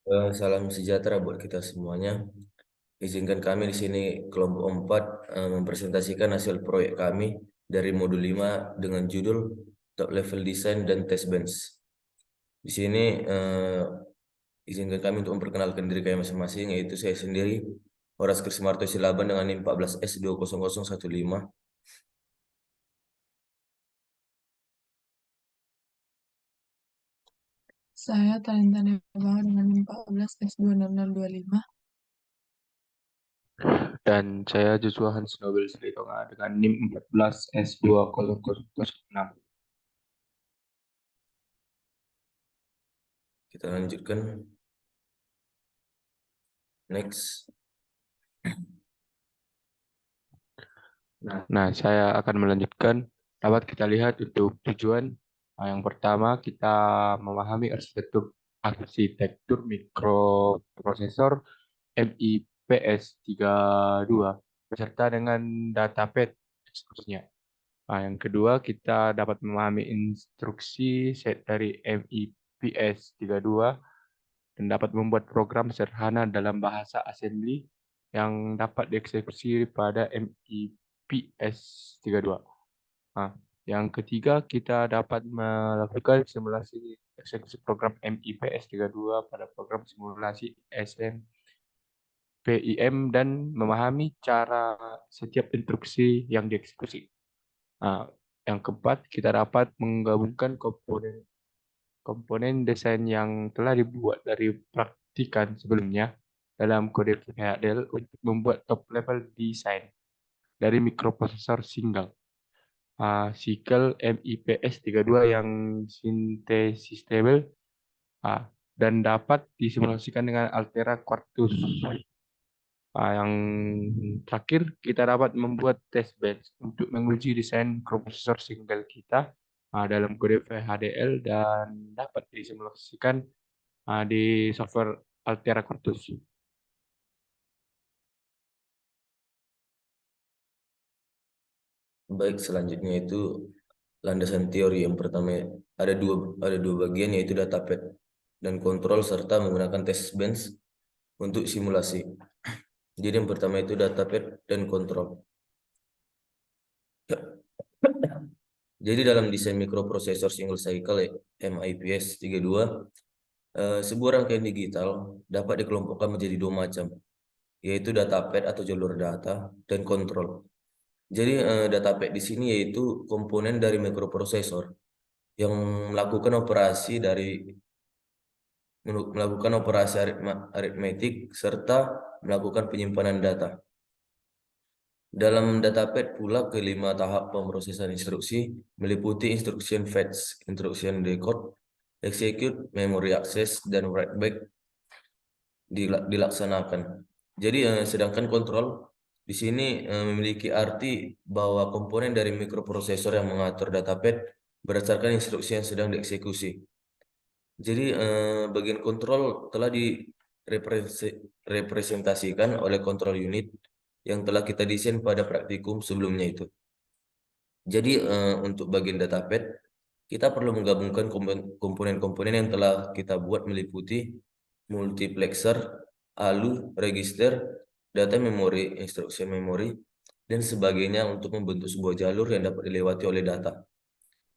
Salam sejahtera buat kita semuanya. Izinkan kami di sini kelompok 4 mempresentasikan hasil proyek kami dari modul 5 dengan judul Top Level Design dan Test Bench. Di sini izinkan kami untuk memperkenalkan diri kami masing-masing, yaitu saya sendiri, Horas Krismarto Silaban dengan NIM 14S20015. Saya Talenta Nebawa dengan NIM 14S20025. Dan saya Joshua Hans Nobel Sritonga dengan NIM 14S2006. Kita lanjutkan. Next. Nah, saya akan melanjutkan. Dapat kita lihat untuk tujuan. Yang pertama, kita memahami arsitektur mikroprosesor MIPS 32 beserta dengan datapad eksekusinya. Yang kedua, kita dapat memahami instruksi set dari MIPS 32 dan dapat membuat program sederhana dalam bahasa assembly yang dapat dieksekusi pada MIPS 32. Nah, yang ketiga, kita dapat melakukan simulasi eksekusi program MIPS 32 pada program simulasi SNPIM dan memahami cara setiap instruksi yang dieksekusi. Nah, yang keempat, kita dapat menggabungkan komponen desain yang telah dibuat dari praktikan sebelumnya dalam kode PHDL untuk membuat top level design dari mikroprosesor single cycle MIPS 32 yang synthesizable dan dapat disimulasikan dengan Altera Quartus. Yang terakhir, kita dapat membuat test bench untuk menguji desain mikroprosesor single kita dalam kode VHDL dan dapat disimulasikan di software Altera Quartus. Baik, selanjutnya itu landasan teori. Yang pertama ada dua bagian, yaitu datapad dan kontrol serta menggunakan test bench untuk simulasi. Jadi yang pertama itu datapad dan kontrol. Jadi dalam desain mikroprosesor single cycle MIPS 32, sebuah rangkaian digital dapat dikelompokkan menjadi dua macam, yaitu datapad atau jalur data dan kontrol. Jadi datapad di sini yaitu komponen dari mikroprosesor yang melakukan operasi aritmetik serta melakukan penyimpanan data. Dalam datapad pula kelima tahap pemrosesan instruksi meliputi instruction fetch, instruction decode, execute, memory access, dan write back dilaksanakan. Jadi sedangkan kontrol di sini memiliki arti bahwa komponen dari mikroprosesor yang mengatur datapad berdasarkan instruksi yang sedang dieksekusi. Jadi bagian kontrol telah direpresentasikan oleh kontrol unit yang telah kita desain pada praktikum sebelumnya itu. Jadi untuk bagian datapad kita perlu menggabungkan komponen-komponen yang telah kita buat meliputi multiplexer, ALU, register, data memory, instruction memory, dan sebagainya untuk membentuk sebuah jalur yang dapat dilewati oleh data.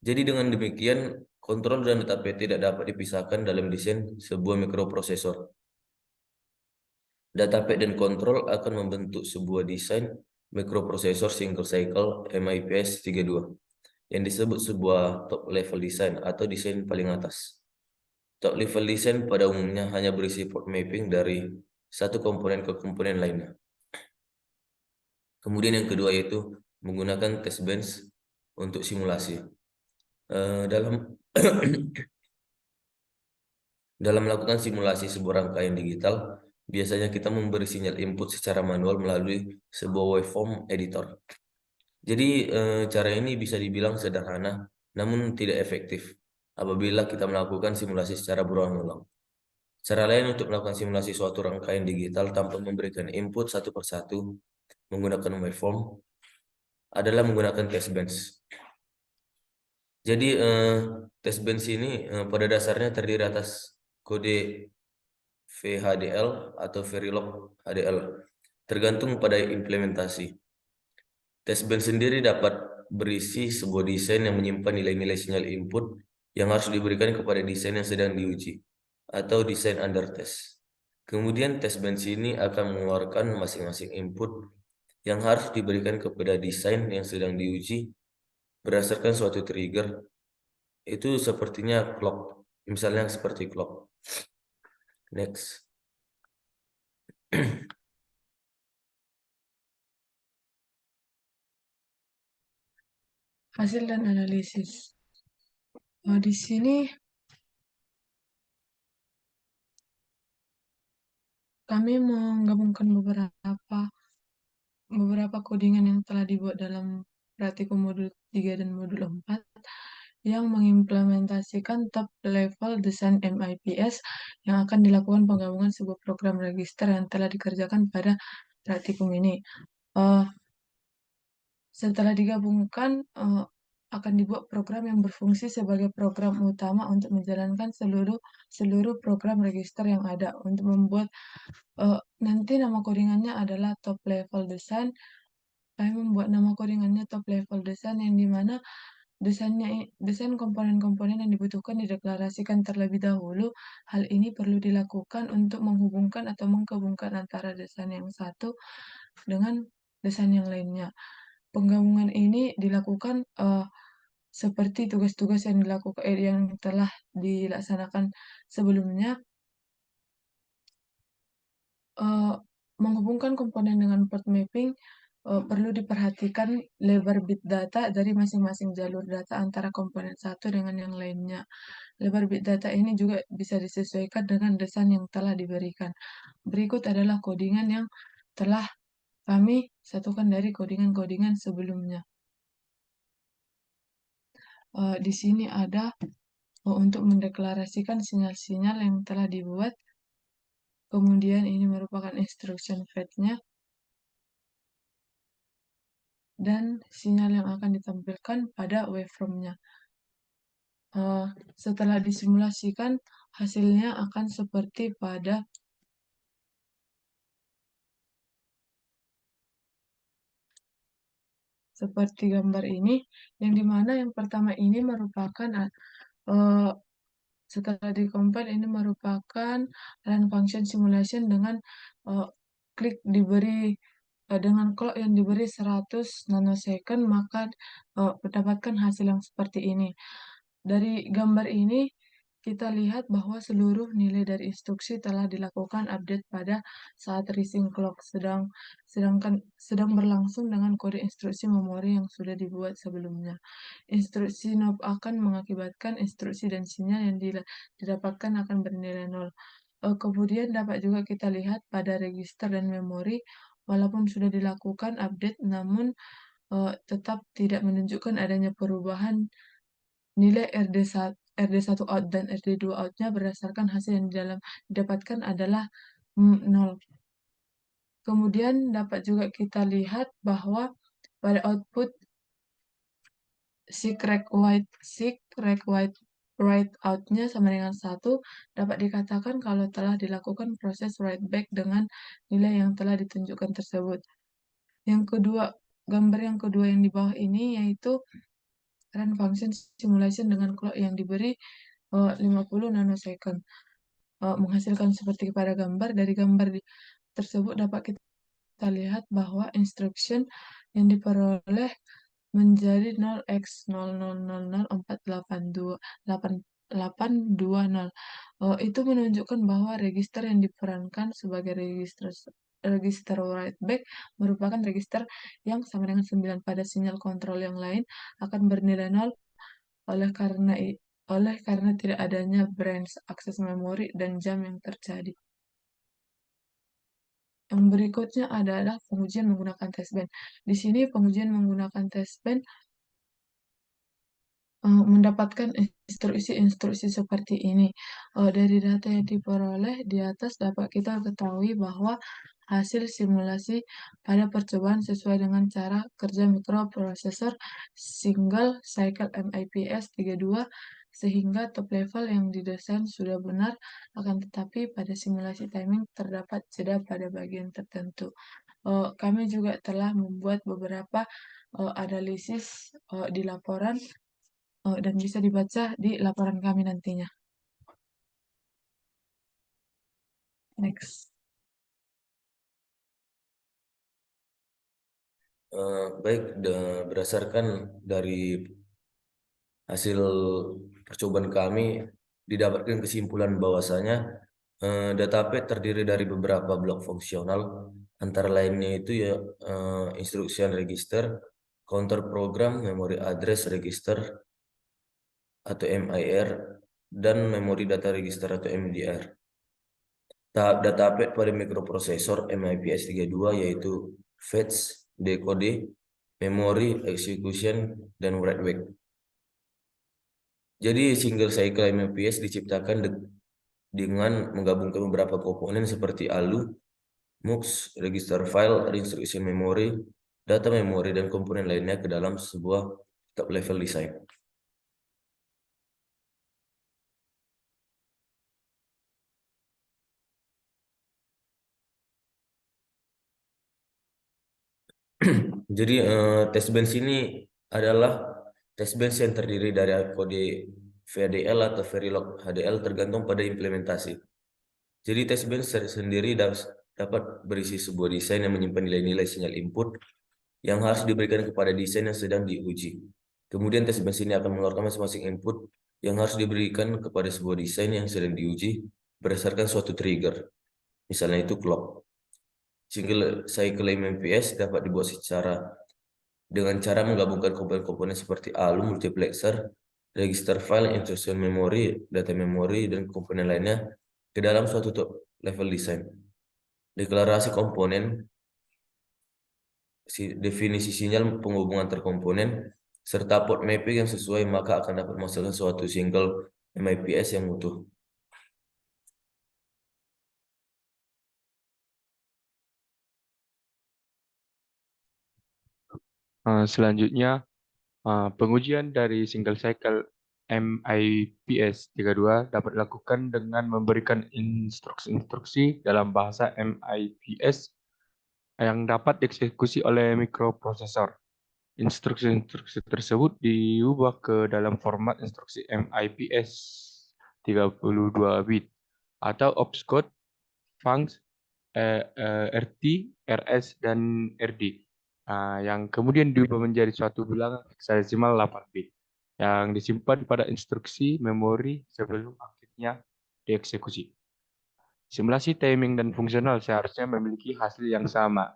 Jadi dengan demikian, kontrol dan datapad tidak dapat dipisahkan dalam desain sebuah mikroprosesor. Datapad dan kontrol akan membentuk sebuah desain mikroprosesor single cycle MIPS 32 yang disebut sebuah top level design atau desain paling atas. Top level design pada umumnya hanya berisi port mapping dari satu komponen ke komponen lainnya. Kemudian yang kedua yaitu menggunakan test bench untuk simulasi. Dalam dalam melakukan simulasi sebuah rangkaian digital, biasanya kita memberi sinyal input secara manual melalui sebuah waveform editor. Jadi cara ini bisa dibilang sederhana, namun tidak efektif apabila kita melakukan simulasi secara berulang-ulang. Cara lain untuk melakukan simulasi suatu rangkaian digital tanpa memberikan input satu persatu menggunakan waveform adalah menggunakan test bench. Jadi test bench ini pada dasarnya terdiri atas kode VHDL atau Verilog HDL, tergantung pada implementasi. Tes band sendiri dapat berisi sebuah desain yang menyimpan nilai-nilai sinyal input yang harus diberikan kepada desain yang sedang diuji, atau desain under test. Kemudian tes bench ini akan mengeluarkan masing-masing input yang harus diberikan kepada desain yang sedang diuji berdasarkan suatu trigger. Itu sepertinya clock, misalnya seperti clock. Next. Hasil dan analisis. Di sini kami menggabungkan beberapa codingan yang telah dibuat dalam praktikum modul 3 dan modul 4 yang mengimplementasikan top level desain MIPS yang akan dilakukan penggabungan sebuah program register yang telah dikerjakan pada praktikum ini. Setelah digabungkan, akan dibuat program yang berfungsi sebagai program utama untuk menjalankan seluruh program register yang ada. Untuk membuat nanti nama codingannya adalah top level design. Kami membuat nama codingannya top level design yang dimana desain komponen-komponen yang dibutuhkan dideklarasikan terlebih dahulu. Hal ini perlu dilakukan untuk menghubungkan atau menggabungkan antara desain yang satu dengan desain yang lainnya. Penggabungan ini dilakukan seperti tugas-tugas yang telah dilaksanakan sebelumnya. Menghubungkan komponen dengan port mapping, perlu diperhatikan lebar bit data dari masing-masing jalur data antara komponen satu dengan yang lainnya. Lebar bit data ini juga bisa disesuaikan dengan desain yang telah diberikan. Berikut adalah codingan yang telah kami satukan dari codingan-codingan sebelumnya. Di sini ada untuk mendeklarasikan sinyal-sinyal yang telah dibuat. Kemudian ini merupakan instruction fetch-nya. Dan sinyal yang akan ditampilkan pada waveform-nya. Setelah disimulasikan, hasilnya akan seperti pada gambar ini, yang dimana yang pertama ini merupakan setelah dikompil ini merupakan run function simulation dengan klik diberi dengan clock yang diberi 100 nanosecond, maka mendapatkan hasil yang seperti ini. Dari gambar ini kita lihat bahwa seluruh nilai dari instruksi telah dilakukan update pada saat rising clock, sedang berlangsung dengan kode instruksi memori yang sudah dibuat sebelumnya. Instruksi NOP akan mengakibatkan instruksi dan sinyal yang didapatkan akan bernilai 0. Kemudian dapat juga kita lihat pada register dan memori, walaupun sudah dilakukan update, namun tetap tidak menunjukkan adanya perubahan nilai RD1 out dan RD2 out-nya berdasarkan hasil yang didapatkan adalah 0. Kemudian dapat juga kita lihat bahwa pada output seek write out-nya sama dengan 1, dapat dikatakan kalau telah dilakukan proses write back dengan nilai yang telah ditunjukkan tersebut. Gambar yang kedua yang di bawah ini yaitu run function simulation dengan clock yang diberi 50 nanosecond. Menghasilkan seperti pada gambar. Dari gambar tersebut dapat kita lihat bahwa instruction yang diperoleh menjadi 0x0004828820. Itu menunjukkan bahwa register yang diperankan sebagai register write back merupakan register yang sama dengan 9 pada sinyal kontrol yang lain akan bernilai 0 oleh karena tidak adanya branch akses memori dan jam yang terjadi. Yang berikutnya adalah pengujian menggunakan testbed. Di sini pengujian menggunakan testbed mendapatkan instruksi-instruksi seperti ini. Dari data yang diperoleh di atas dapat kita ketahui bahwa hasil simulasi pada percobaan sesuai dengan cara kerja mikroprosesor single cycle MIPS 32 sehingga top level yang didesain sudah benar, akan tetapi pada simulasi timing terdapat jeda pada bagian tertentu. Kami juga telah membuat beberapa analisis di laporan dan bisa dibaca di laporan kami nantinya. Next. Baik, berdasarkan dari hasil percobaan kami didapatkan kesimpulan bahwasanya database terdiri dari beberapa blok fungsional, antara lainnya itu ya instruction register, counter program, memory address register atau MIR, dan memory data register atau MDR. Tahap database pada mikroprosesor MIPS 32 yaitu fetch, decode, memory, execution, dan write back. Jadi single cycle MIPS diciptakan dengan menggabungkan beberapa komponen seperti ALU, MUX, register file, instruction memory, data memory, dan komponen lainnya ke dalam sebuah top level design. Jadi test bench ini adalah test bench yang terdiri dari kode VHDL atau Verilog HDL tergantung pada implementasi. Jadi test bench sendiri dapat berisi sebuah desain yang menyimpan nilai-nilai sinyal input yang harus diberikan kepada desain yang sedang diuji. Kemudian test bench ini akan mengeluarkan masing-masing input yang harus diberikan kepada sebuah desain yang sedang diuji berdasarkan suatu trigger. Misalnya itu clock. Single cycle MMPS dapat dibuat dengan cara menggabungkan komponen-komponen seperti ALU, multiplexer, register file, instruction memory, data memory, dan komponen lainnya ke dalam suatu top level design. Deklarasi komponen, definisi sinyal penghubungan antar komponen, serta port mapping yang sesuai, maka akan dapat menghasilkan suatu single MIPS yang utuh. Selanjutnya, pengujian dari single cycle MIPS 32 dapat dilakukan dengan memberikan instruksi-instruksi dalam bahasa MIPS yang dapat dieksekusi oleh mikroprosesor. Instruksi-instruksi tersebut diubah ke dalam format instruksi MIPS 32 bit atau opcode, func, RT, RS, dan RD. Yang kemudian diubah menjadi suatu bilangan hexadesimal 8 bit yang disimpan pada instruksi memori sebelum akhirnya dieksekusi. Simulasi timing dan fungsional seharusnya memiliki hasil yang sama.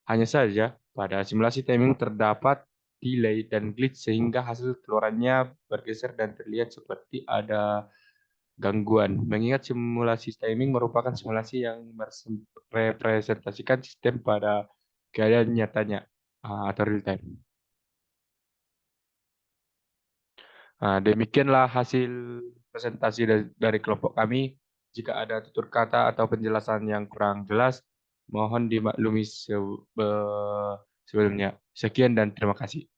Hanya saja, pada simulasi timing terdapat delay dan glitch sehingga hasil keluarannya bergeser dan terlihat seperti ada gangguan. Mengingat simulasi timing merupakan simulasi yang merepresentasikan sistem pada keadaan nyatanya atau real time. Demikianlah hasil presentasi dari kelompok kami. Jika ada tutur kata atau penjelasan yang kurang jelas, mohon dimaklumi sebelumnya. Sekian dan terima kasih.